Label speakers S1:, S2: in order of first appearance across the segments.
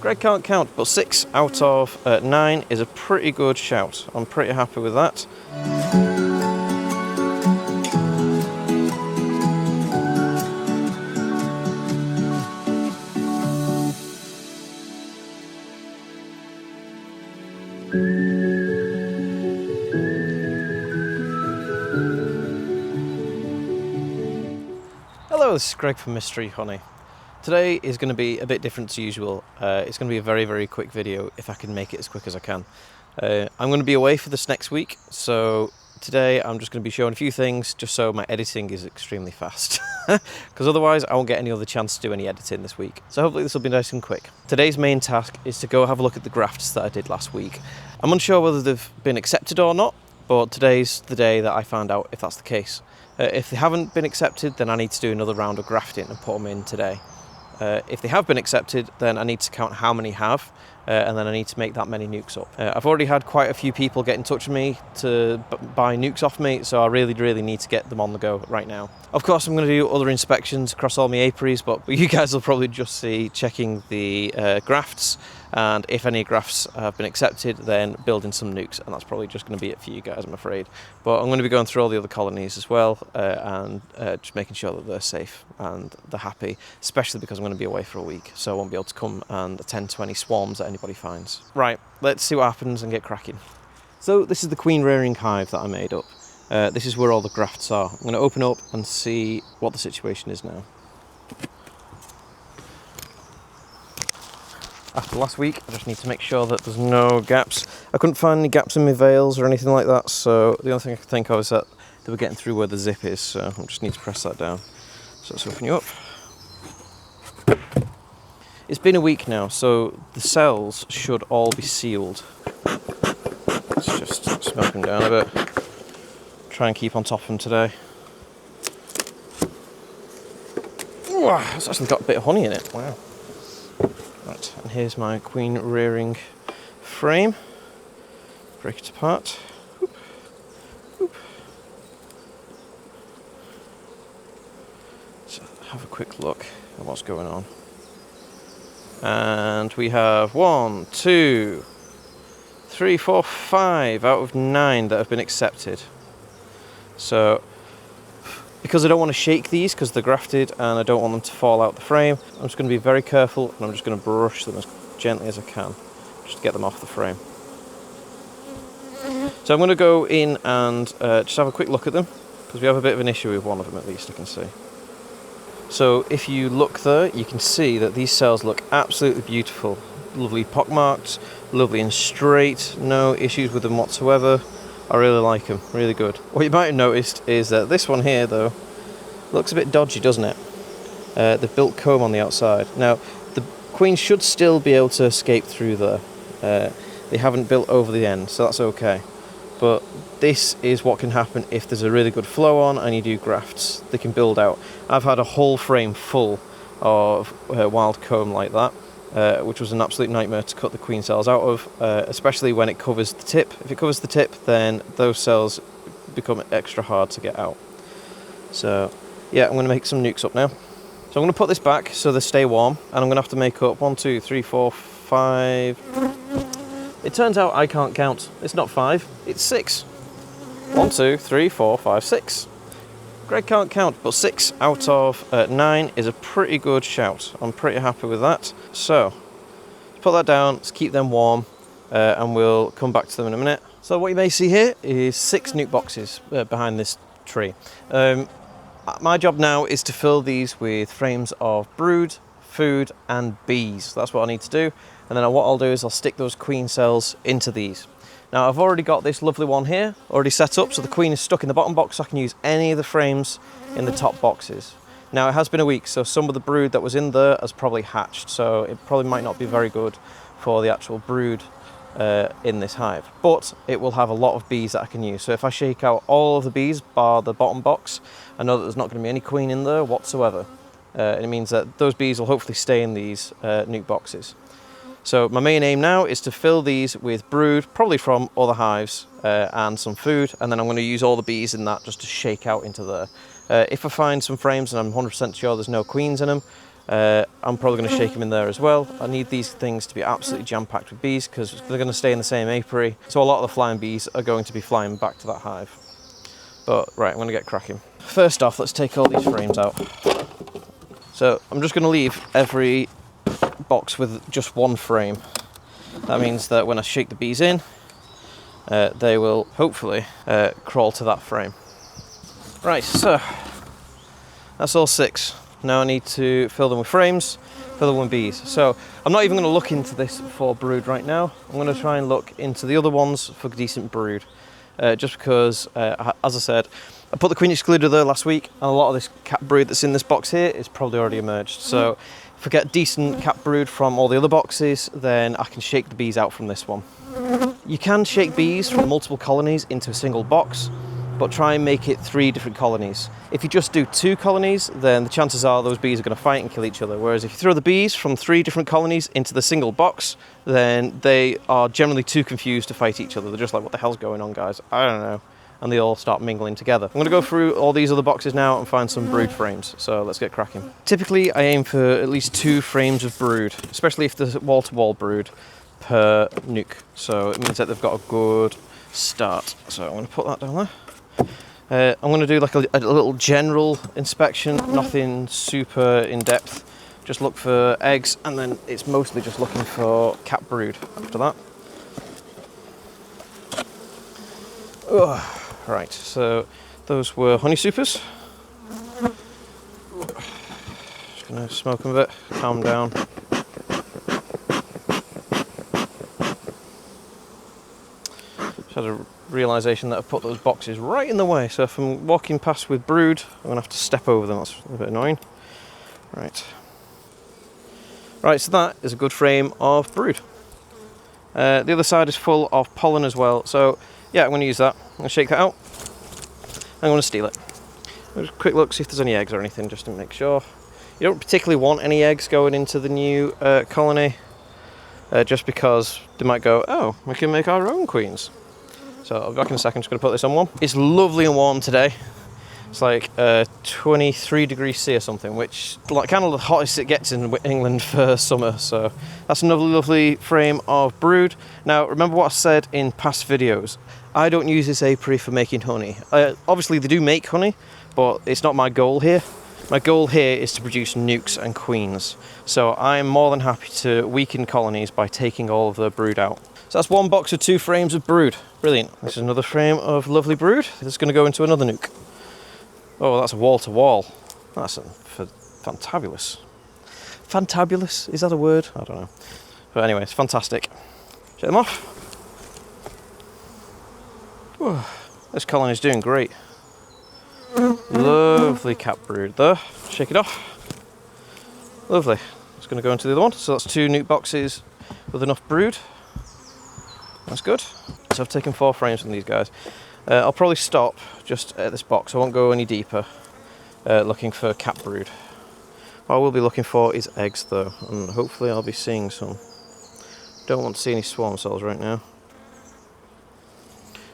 S1: Greg can't count, but 6 out of 9 is a pretty good shout. I'm pretty happy with that. Hello, this is Greg from Mystery Honey. Today is going to be a bit different to usual. It's going to be a very, very quick video if I can make it as quick as I can. I'm going to be away for this next week, so today I'm just going to be showing a few things just so my editing is extremely fast. Because otherwise I won't get any other chance to do any editing this week. So hopefully this will be nice and quick. Today's main task is to go have a look at the grafts that I did last week. I'm unsure whether they've been accepted or not, but today's the day that I find out if that's the case. If they haven't been accepted, then I need to do another round of grafting and put them in today. If they have been accepted, then I need to count how many have, and then I need to make that many Nucs up. I've already had quite a few people get in touch with me to buy Nucs off me, so I really need to get them on the go right now. Of course, I'm going to do other inspections across all my apiaries, but you guys will probably just see checking the grafts, and if any grafts have been accepted, then building some Nucs, and that's probably just going to be it for you guys, I'm afraid. But I'm going to be going through all the other colonies as well, and just making sure that they're safe and they're happy, especially because I'm going to be away for a week, so I won't be able to come and attend to any swarms that anybody finds. Right, let's see what happens and get cracking. So this is the queen rearing hive that I made up. This is where all the grafts are. I'm going to open up and see what the situation is now. After last week, I just need to make sure that there's no gaps. I couldn't find any gaps in my veils or anything like that, so the only thing I could think of is that they were getting through where the zip is, so I just need to press that down. So let's open you up. It's been a week now, so the cells should all be sealed. Let's just smoke them down a bit. Try and keep on top of them today. Ooh, it's actually got a bit of honey in it, wow. Right, and here's my queen rearing frame. Break it apart. Whoop, whoop. So have a quick look at what's going on. And we have 1, 2, 3, 4, 5 out of 9 that have been accepted. So, because I don't want to shake these because they're grafted and I don't want them to fall out the frame, I'm just going to be very careful and I'm just going to brush them as gently as I can, just to get them off the frame. So I'm going to go in and just have a quick look at them, because we have a bit of an issue with one of them at least, I can see. So if you look there, you can see that these cells look absolutely beautiful. Lovely pockmarked, lovely and straight, no issues with them whatsoever. I really like them, really good. What you might have noticed is that this one here, though, looks a bit dodgy, doesn't it? They've built comb on the outside. Now, the queen should still be able to escape through there. They haven't built over the end, so that's okay. But this is what can happen if there's a really good flow on and you do grafts. They can build out. I've had a whole frame full of wild comb like that. Which was an absolute nightmare to cut the queen cells out of, especially when it covers the tip. If it covers the tip, then those cells become extra hard to get out. So, yeah, I'm going to make some Nucs up now. So I'm going to put this back so they stay warm, and I'm going to have to make up 1, 2, 3, 4, 5... It turns out I can't count. It's not 5, it's 6. 1, 2, 3, 4, 5, 6. Greg can't count, but 6 out of 9 is a pretty good shout. I'm pretty happy with that. So, let's put that down, let's keep them warm, and we'll come back to them in a minute. So what you may see here is 6 Nuc boxes behind this tree. My job now is to fill these with frames of brood, food, and bees. That's what I need to do. And then what I'll do is I'll stick those queen cells into these. Now I've already got this lovely one here, already set up, so the queen is stuck in the bottom box, so I can use any of the frames in the top boxes. Now it has been a week, so some of the brood that was in there has probably hatched, so it probably might not be very good for the actual brood in this hive. But it will have a lot of bees that I can use, so if I shake out all of the bees bar the bottom box, I know that there's not going to be any queen in there whatsoever. And it means that those bees will hopefully stay in these Nuc boxes. So my main aim now is to fill these with brood, probably from other hives, and some food, and then I'm going to use all the bees in that just to shake out into there. If I find some frames and I'm 100% sure there's no queens in them, I'm probably going to shake them in there as well. I need these things to be absolutely jam-packed with bees because they're going to stay in the same apiary. So a lot of the flying bees are going to be flying back to that hive. But right, I'm going to get cracking. First off, let's take all these frames out. So I'm just going to leave every box with just one frame. That means that when I shake the bees in, they will hopefully crawl to that frame. Right, so that's all 6. Now I need to fill them with frames, fill them with bees. So I'm not even going to look into this for brood right now. I'm going to try and look into the other ones for decent brood. Just because, as I said, I put the queen excluder there last week, and a lot of this cap brood that's in this box here is probably already emerged. So if I get decent cap brood from all the other boxes, then I can shake the bees out from this one. You can shake bees from multiple colonies into a single box, but try and make it 3 different colonies. If you just do 2 colonies, then the chances are those bees are going to fight and kill each other. Whereas if you throw the bees from 3 different colonies into the single box, then they are generally too confused to fight each other. They're just like, what the hell's going on, guys? I don't know. And they all start mingling together. I'm going to go through all these other boxes now and find some brood frames. So let's get cracking. Typically, I aim for at least 2 frames of brood, especially if there's wall-to-wall brood per nuc. So it means that they've got a good start. So I'm going to put that down there. I'm going to do like a little general inspection, nothing super in-depth. Just look for eggs, and then it's mostly just looking for cap brood after that. Right, so those were honey supers. Just going to smoke them a bit, calm down. Just had a realisation that I've put those boxes right in the way, so if I'm walking past with brood, I'm going to have to step over them. That's a bit annoying. Right, so that is a good frame of brood. The other side is full of pollen as well, so yeah, I'm going to use that. I'm going to shake that out. I'm going to steal it. Just a quick look, see if there's any eggs or anything, just to make sure. You don't particularly want any eggs going into the new colony, just because they might go, oh, we can make our own queens. So I'll be back in a second. I'm just going to put this on one. It's lovely and warm today. It's like 23 degrees C or something, which like kind of the hottest it gets in England for summer. So that's another lovely frame of brood. Now remember what I said in past videos. I don't use this apiary for making honey. Obviously they do make honey, but it's not my goal here. My goal here is to produce nucs and queens. So I'm more than happy to weaken colonies by taking all of the brood out. So that's one box of 2 frames of brood. Brilliant. This is another frame of lovely brood. This is going to go into another nuc. Oh, that's a wall-to-wall. That's fantabulous. Fantabulous? Is that a word? I don't know. But anyway, it's fantastic. Shake them off. Whew. This colony is doing great. Lovely cap brood there. Shake it off. Lovely. It's going to go into the other one. So that's 2 nuc boxes with enough brood. That's good. So I've taken 4 frames from these guys. I'll probably stop just at this box. I won't go any deeper looking for cap brood. What I will be looking for is eggs though, and hopefully I'll be seeing some. Don't want to see any swarm cells right now.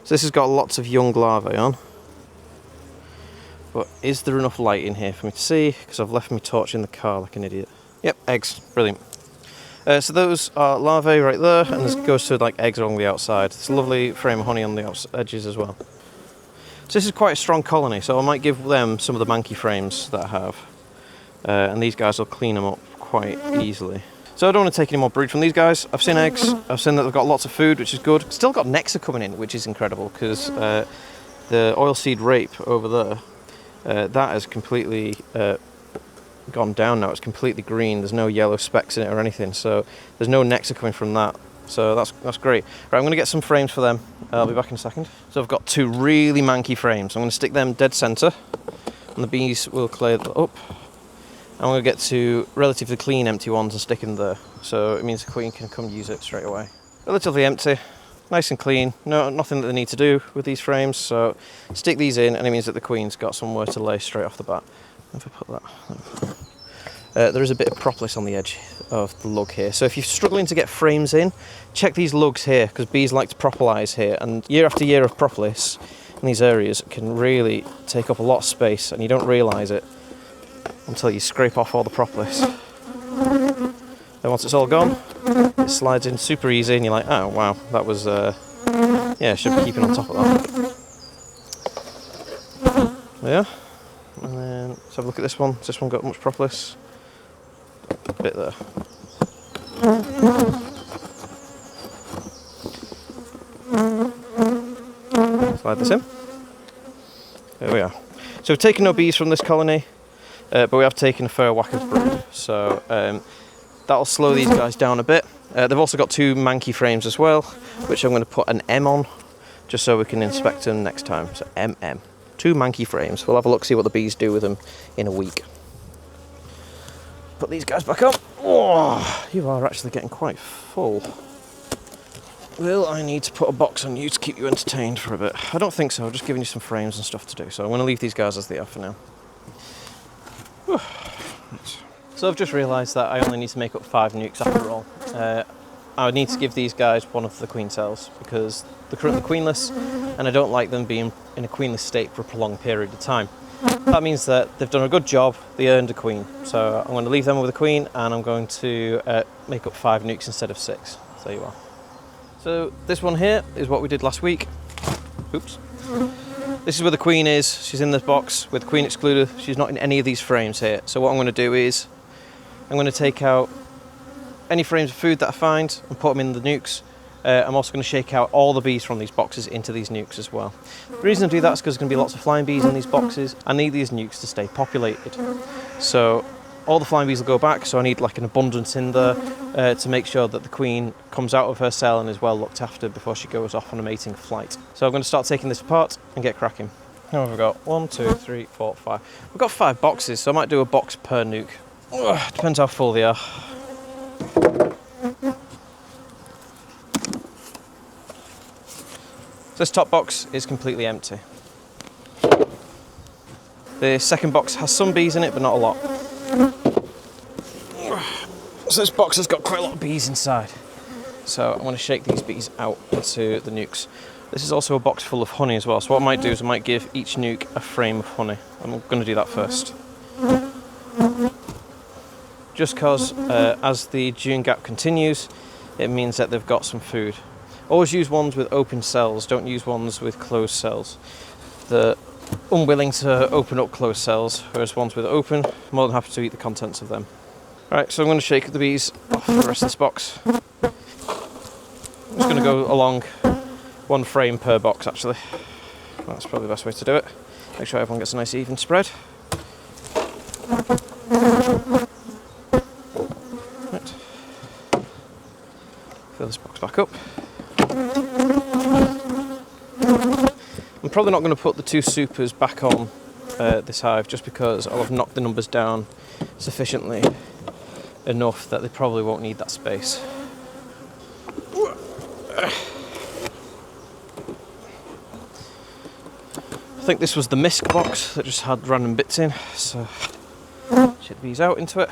S1: So this has got lots of young larvae on. But is there enough light in here for me to see? Because I've left my torch in the car like an idiot. Yep, eggs. Brilliant. So those are larvae right there, and this goes to like eggs along the outside. It's a lovely frame of honey on the edges as well. So this is quite a strong colony, so I might give them some of the manky frames that I have. And these guys will clean them up quite easily. So I don't want to take any more brood from these guys. I've seen eggs, I've seen that they've got lots of food, which is good. Still got nectar coming in, which is incredible, because the oilseed rape over there, that has completely gone down now. It's completely green. There's no yellow specks in it or anything, so there's no nectar coming from that. So that's great. Right, I'm going to get some frames for them. I'll be back in a second. So I've got 2 really manky frames. I'm going to stick them dead centre, and the bees will clear them up. I'm going to get 2 relatively clean empty ones and stick in there, so it means the queen can come use it straight away. Relatively empty, nice and clean. Nothing that they need to do with these frames. So stick these in, and it means that the queen's got somewhere to lay straight off the bat. If I put that, there is a bit of propolis on the edge of the lug here. So if you're struggling to get frames in, check these lugs here, because bees like to propolise here, and year after year of propolis in these areas can really take up a lot of space, and you don't realise it until you scrape off all the propolis. Then once it's all gone, it slides in super easy, and you're like, oh wow, that was, yeah, should be keeping on top of that. There we are. And then let's have a look at this one. Has this one got much propolis? A bit there. Slide this in. There we are. So we've taken no bees from this colony, but we have taken a fair whack of brood. So that'll slow these guys down a bit. They've also got 2 manky frames as well, which I'm going to put an M on, just so we can inspect them next time. So MM. 2 manky frames. We'll have a look, see what the bees do with them in a week. Put these guys back up. Oh, you are actually getting quite full. Will I need to put a box on you to keep you entertained for a bit? I don't think so, I'm just giving you some frames and stuff to do. So I'm going to leave these guys as they are for now. So I've just realised that I only need to make up 5 nucs after all. I would need to give these guys one of the queen cells because they're currently queenless and I don't like them being in a queenless state for a prolonged period of time. That means that they've done a good job, they earned a queen. So I'm going to leave them with a queen and I'm going to make up 5 nucs instead of 6. So there you are. So this one here is what we did last week. Oops. This is where the queen is. She's in this box with the queen excluded. She's not in any of these frames here. So what I'm going to do is I'm going to take out any frames of food that I find and put them in the nucs. I'm also going to shake out all the bees from these boxes into these nucs as well. The reason I do that is because there's going to be lots of flying bees in these boxes. I need these nucs to stay populated. So all the flying bees will go back, so I need like an abundance in there to make sure that the queen comes out of her cell and is well looked after before she goes off on a mating flight. So I'm going to start taking this apart and get cracking. How have we got? 1, 2, 3, 4, 5. We've got 5 boxes, so I might do a box per nuc. Depends how full they are. So this top box is completely empty. The second box has some bees in it, but not a lot. So this box has got quite a lot of bees inside. So I'm going to shake these bees out into the nucs. This is also a box full of honey as well. So what I might do is I might give each nuc a frame of honey. I'm going to do that first. Just because as the June gap continues, it means that they've got some food. Always use ones with open cells, don't use ones with closed cells. They're unwilling to open up closed cells, whereas ones with open, I'm more than happy to eat the contents of them. Right, so I'm going to shake the bees off the rest of this box. I'm just going to go along 1 frame per box actually. That's probably the best way to do it. Make sure everyone gets a nice even spread. Right. Fill this box back up. I'm probably not going to put the 2 supers back on this hive just because I'll have knocked the numbers down sufficiently enough that they probably won't need that space. I think this was the Myst box that just had random bits in, so check bees out into it.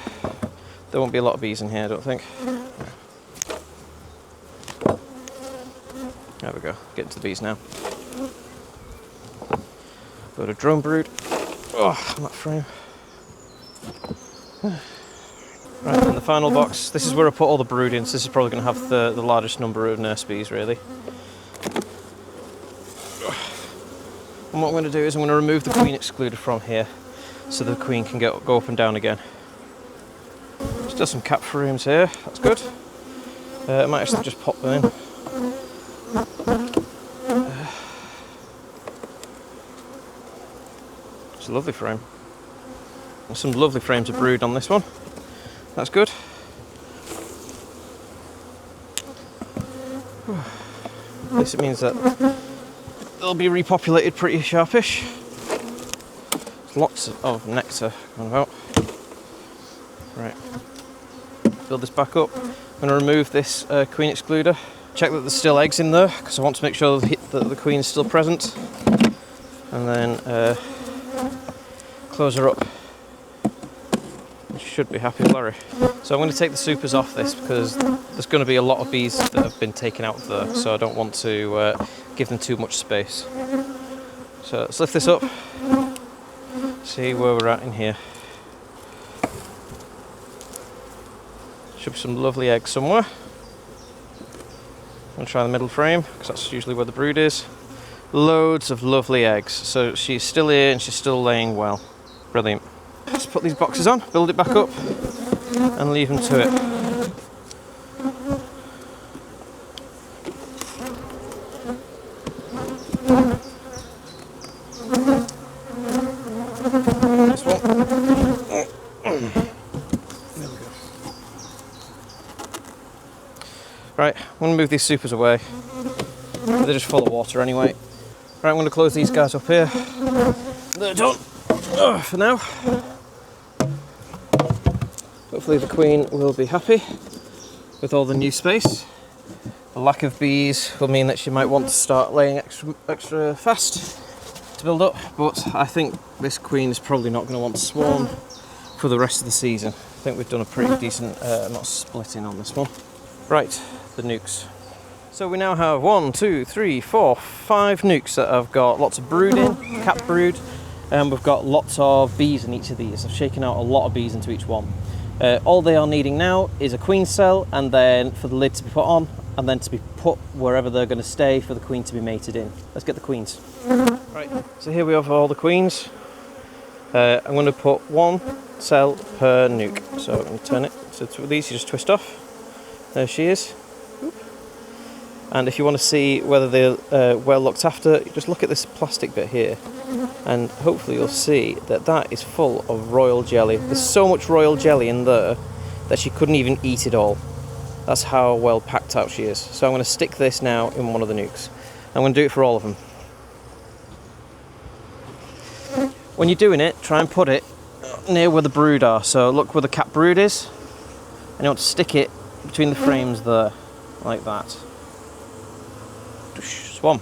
S1: There won't be a lot of bees in here, I don't think. There we go, get into the bees now. Load of drone brood. Oh, that frame. Right, and the final box. This is where I put all the brood in, so this is probably going to have the largest number of nurse bees, really. And what I'm going to do is I'm going to remove the queen excluder from here, so the queen can go up and down again. Just do some cap frames here, that's good. I might actually just pop them in. It's a lovely frame. There's some lovely frames of brood on this one. That's good. This means that they'll be repopulated pretty sharpish. There's lots of nectar going about. Right. Build this back up. I'm going to remove this queen excluder. Check that there's still eggs in there because I want to make sure that the queen is still present. And then close her up. Should be happy with Larry. So I'm going to take the supers off this because there's going to be a lot of bees that have been taken out of there, so I don't want to give them too much space. So let's lift this up, see where we're at in here. Should be some lovely eggs somewhere. I'm going to try the middle frame, because that's usually where the brood is. Loads of lovely eggs. So she's still here and she's still laying well. Brilliant. Let's put these boxes on, build it back up, and leave them to it. This one. There we go. Right, I'm going to move these supers away. They're just full of water anyway. Right, I'm going to close these guys up here. They're done for now. Hopefully the queen will be happy with all the new space. The lack of bees will mean that she might want to start laying extra fast to build up, but I think this queen is probably not going to want to swarm for the rest of the season. I think we've done a pretty decent amount of splitting on this one. Right, the nucs. So we now have 1, 2, 3, 4, 5 nucs that have got lots of brood in, cap brood, and we've got lots of bees in each of these. I've shaken out a lot of bees into each one. All they are needing now is a queen cell, and then for the lid to be put on, and then to be put wherever they're going to stay for the queen to be mated in. Let's get the queens. Right, so here we have all the queens. I'm going to put 1 cell per nuc. So I'm going to turn it. So with these you just twist off. There she is. And if you want to see whether they're well looked after, just look at this plastic bit here. And hopefully you'll see that that is full of royal jelly. There's so much royal jelly in there that she couldn't even eat it all. That's how well packed out she is. So I'm going to stick this now in one of the nucs. I'm going to do it for all of them. When you're doing it, try and put it near where the brood are. So look where the cap brood is, and you want to stick it between the frames there, like that. Swarm.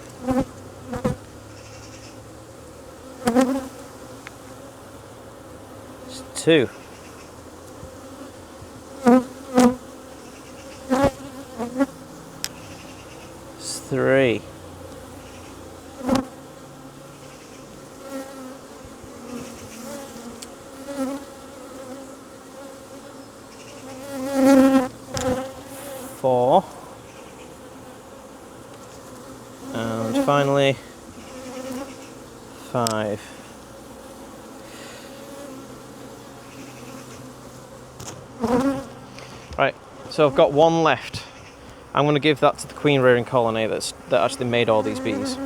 S1: 2. 3. 4. And finally 5. Right, so I've got 1 left. I'm going to give that to the queen rearing colony that actually made all these bees.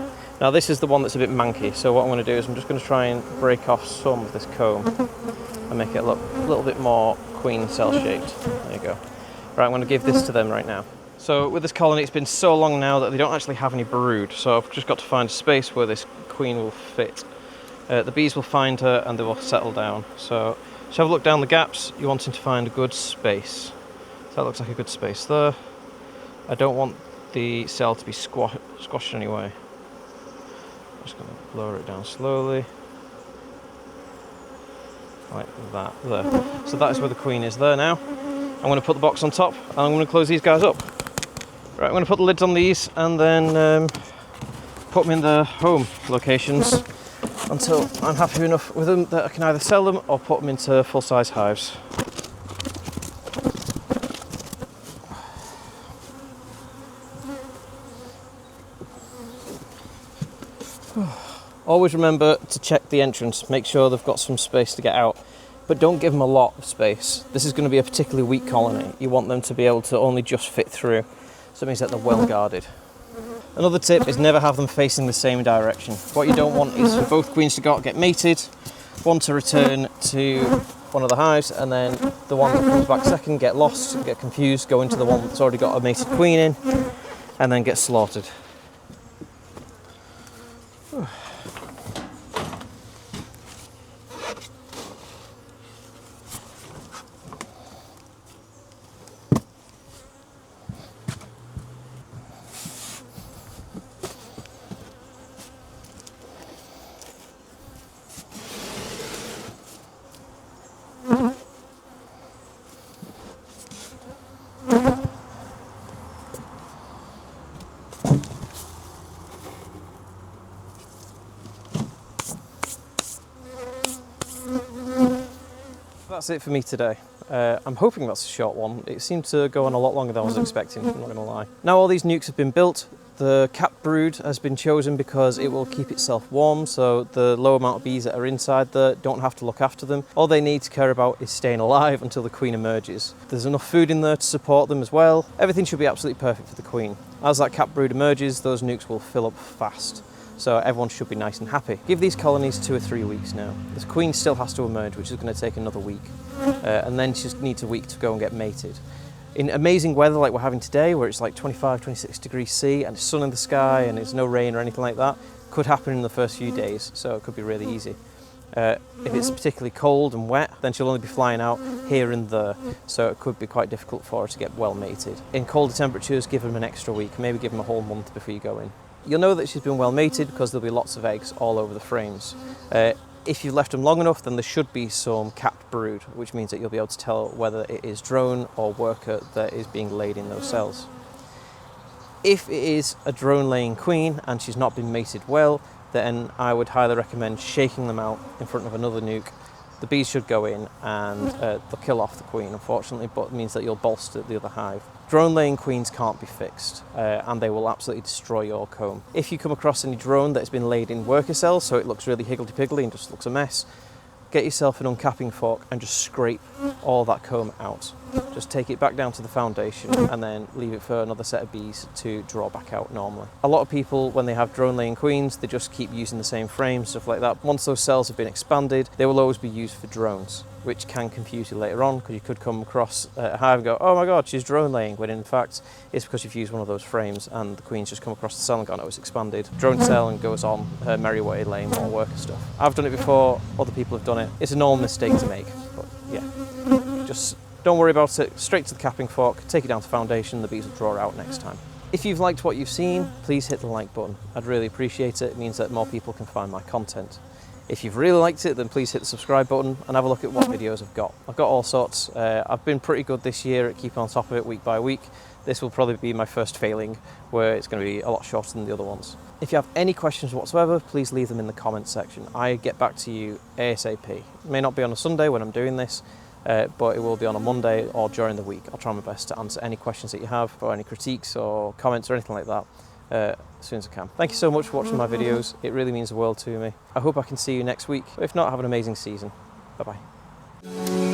S1: Now this is the one that's a bit manky, so what I'm going to do is I'm just going to try and break off some of this comb and make it look a little bit more queen cell shaped. There you go. Right, I'm going to give this to them right now. So with this colony, it's been so long now that they don't actually have any brood, so I've just got to find a space where this queen will fit. The bees will find her and they will settle down. So just have a look down the gaps. You're wanting to find a good space. So that looks like a good space there. I don't want the cell to be squashed anyway. I'm just going to lower it down slowly. Like that, there. So that is where the queen is there now. I'm going to put the box on top and I'm going to close these guys up. Right, I'm going to put the lids on these and then put them in their home locations until I'm happy enough with them that I can either sell them or put them into full-size hives. Always remember to check the entrance, make sure they've got some space to get out, but don't give them a lot of space. This is going to be a particularly weak colony. You want them to be able to only just fit through, so it means that they're well guarded. Another tip is never have them facing the same direction. What you don't want is for both queens to get mated, one to return to one of the hives, and then the one that comes back second get lost, get confused, go into the one that's already got a mated queen in, and then get slaughtered. That's it for me today. I'm hoping that's a short one. It seemed to go on a lot longer than I was expecting, I'm not going to lie. Now all these nucs have been built. The cap brood has been chosen because it will keep itself warm, so the low amount of bees that are inside there don't have to look after them. All they need to care about is staying alive until the queen emerges. There's enough food in there to support them as well. Everything should be absolutely perfect for the queen. As that cap brood emerges, those nucs will fill up fast. So everyone should be nice and happy. Give these colonies 2 or 3 weeks now. The queen still has to emerge, which is going to take another week. And then she just needs a week to go and get mated. In amazing weather like we're having today, where it's like 25, 26 degrees C and it's sun in the sky and there's no rain or anything like that, could happen in the first few days, so it could be really easy. If it's particularly cold and wet, then she'll only be flying out here and there, so it could be quite difficult for her to get well mated. In colder temperatures, give them an extra week, maybe give them a whole month before you go in. You'll know that she's been well mated because there'll be lots of eggs all over the frames. If you've left them long enough, then there should be some capped brood, which means that you'll be able to tell whether it is drone or worker that is being laid in those cells. If it is a drone laying queen and she's not been mated well, then I would highly recommend shaking them out in front of another nuc. The bees should go in and they'll kill off the queen, unfortunately, but it means that you'll bolster the other hive. Drone laying queens can't be fixed and they will absolutely destroy your comb. If you come across any drone that has been laid in worker cells, so it looks really higgledy-piggledy and just looks a mess, get yourself an uncapping fork and just scrape all that comb out. Just take it back down to the foundation and then leave it for another set of bees to draw back out normally. A lot of people, when they have drone laying queens, they just keep using the same frame, stuff like that. Once those cells have been expanded, they will always be used for drones, which can confuse you later on because you could come across a hive and go, oh my god, she's drone laying, when in fact it's because you've used one of those frames and the queen's just come across the cell and gone, oh, it's expanded. Drone cell and goes on her merry way laying more worker stuff. I've done it before, other people have done it. It's a normal mistake to make, but yeah, just don't worry about it, straight to the capping fork, take it down to foundation, the bees will draw out next time. If you've liked what you've seen, please hit the like button. I'd really appreciate it. It means that more people can find my content. If you've really liked it, then please hit the subscribe button and have a look at what videos I've got. I've got all sorts. I've been pretty good this year at keeping on top of it week by week. This will probably be my first failing, where it's going to be a lot shorter than the other ones. If you have any questions whatsoever, please leave them in the comments section. I get back to you ASAP. It may not be on a Sunday when I'm doing this, but it will be on a Monday or during the week. I'll try my best to answer any questions that you have, or any critiques or comments or anything like that. As soon as I can. Thank you so much for watching my videos. It really means the world to me. I hope I can see you next week. But if not, have an amazing season. Bye bye.